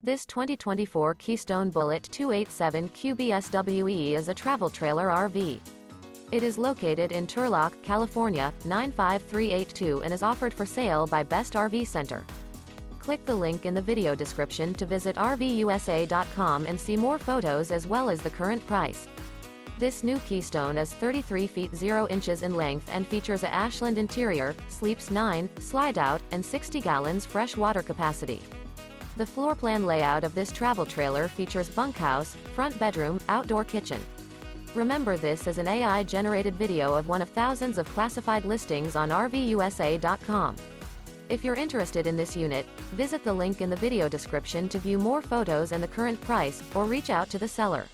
This 2024 Keystone Bullet 287 QBSWE is a travel trailer RV. It is located in Turlock, California, 95382 and is offered for sale by Best RV Center. Click the link in the video description to visit RVUSA.com and see more photos as well as the current price. This new Keystone is 33 feet 0 inches in length and features a Ashland interior, sleeps 9, Slideout, and 60 gallons fresh water capacity. The floor plan layout of this travel trailer features bunkhouse, front bedroom, outdoor kitchen. Remember, this is an AI-generated video of one of thousands of classified listings on RVUSA.com. If you're interested in this unit, visit the link in the video description to view more photos and the current price, or reach out to the seller.